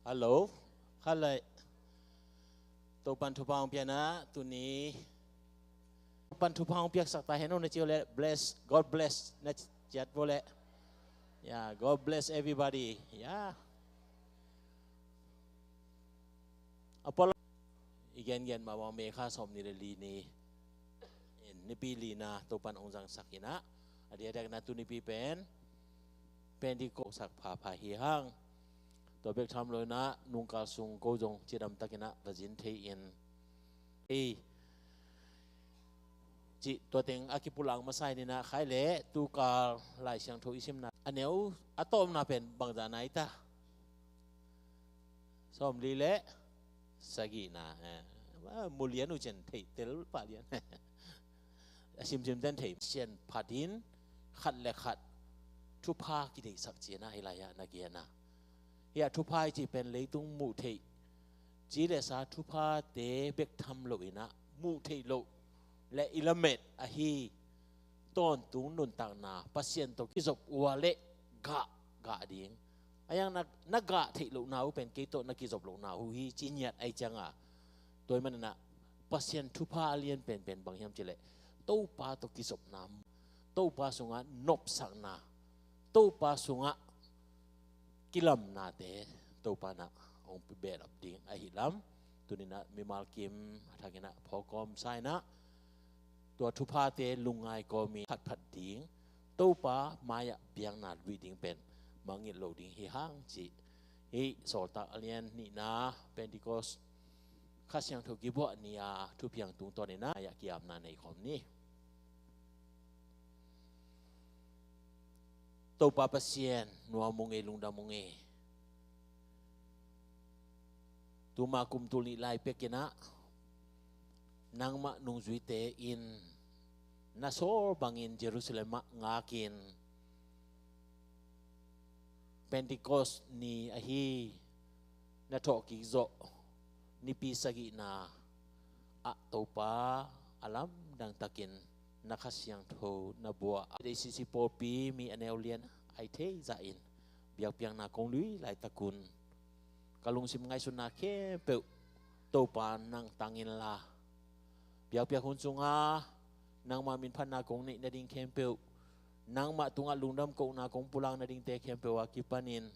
Hello, hello. Topan tupang piana tuni. Topan tupang piak sakta heno na chiole bless. God bless na chat boleh. Yeah, God bless everybody. Yeah. Apolo. Igen mawang mekha som nireli ni. Nipili na topan ongjang sakina. Ada na tuni pipen. Pendiko sak pahihang. Tobek tham loi na nungkal sung ko jong chiram takina vajin thei in chi to teng akipulang masai ni na khai le tu kal lai siang tho isim na aneu atom na pen bangda nai ta som li le sagi na mulian u chen thei tel pa lian sim den thei chen phatin khat le khat thu pha ki dei sak che na hilaya na kia na yaทุพายจีเป็นเลยตุงมูเทจีเลสาทุพาเตเบกทำโลอินะมูเทโลและอิลเมตอะฮีต้นตุงนุนต่างนาปัสเซียนตกิจบวัวเละกะดิ่งไอ้ยังนักกะเทโลนาอูเป็นกิโตนักกิจบโลนาอูฮีจีเนียดไอจังอ่ะตัวมันน่ะปัสเซียนทุพาเลียนเป็นบางยามจีเลตู้ปาตกิจบน้ำตู้ปาสุงะนบสังนาตู้ปาสุงะkilam nate topana ong pibel abding ahilam tunina mimalkim thagina phokom saina tua thupate lungai komi phat ding topa maya biang na reading pen mangil loading hi hang chi hi solta alien ni na pentecost khasyang thoki bo nia thu piang tung to ni na ya kiam na nei khom ni topa pasien nuwa munge lungda munge tuma kum tuli lai pekina nangma nung zuite in nasor bangin Jerusalem ngakin Pentecost ni ahi na thoki zo ni pisagi na topa alam dang takin nakasyang tho na bua dei sisi popi mi aneulian ai the zain biak piang na kong lui lai takun kalung sim ngai sun na ke pe topa nang tangin la biak hun sunga nang ma min phan na kong ni na ding kem pe nang ma tunga lungdam ko na kong pulang na ding te kem pe wa kipanin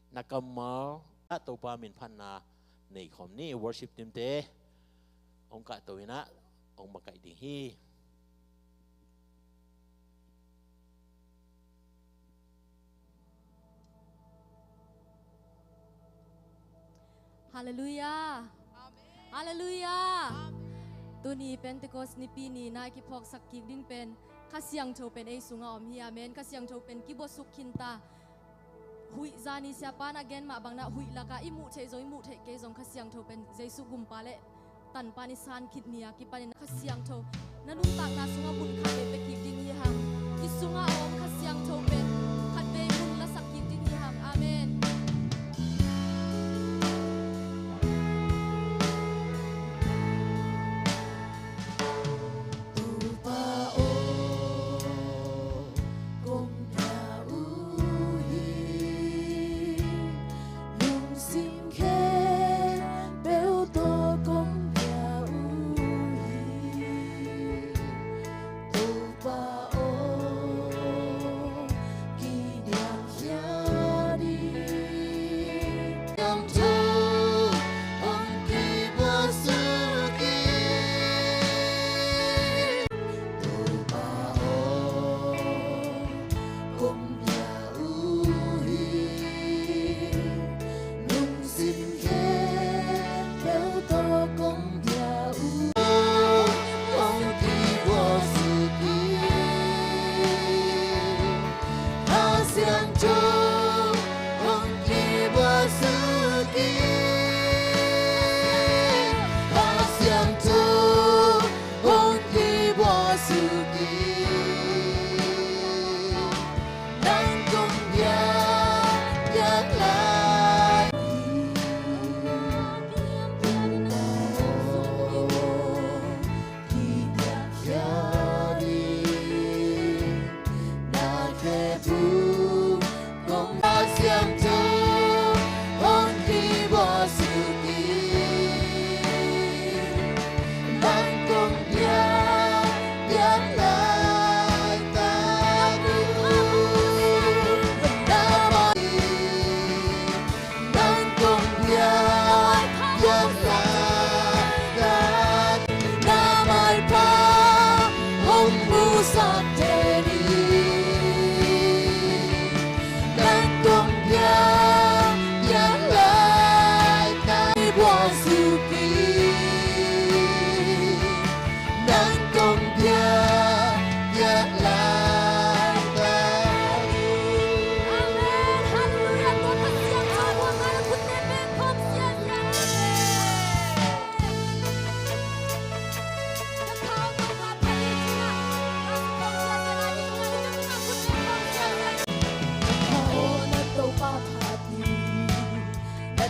nakamal topa min phan na nei khom ni worship team te ong ka toina ong makai ding hi Hallelujah. Hallelujah. Tuni Pentecost ni pini na ikipok sakik ding pen kasyang chow pen ay sunga om hi amen kasyang chow pen kibosuk kinta hui zani siapa na gen ma bang na hui laka imu che zo imu the ke zong kasyang chow pen jesu gumpale tan panisan kit nia kipanin kasyang chow nanun tak na sunga bun khale pe kik ding hi ham ki sunga om kasyang chow pen khat be bun la sakik ding hi ham amen. Hong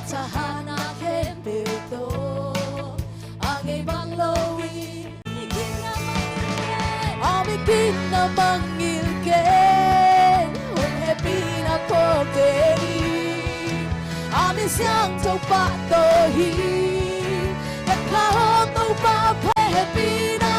tahana kempeto Ange banglowi Ami kina mangilke Un happy na kokeri Ami siang topa tohi Nakao topa happy na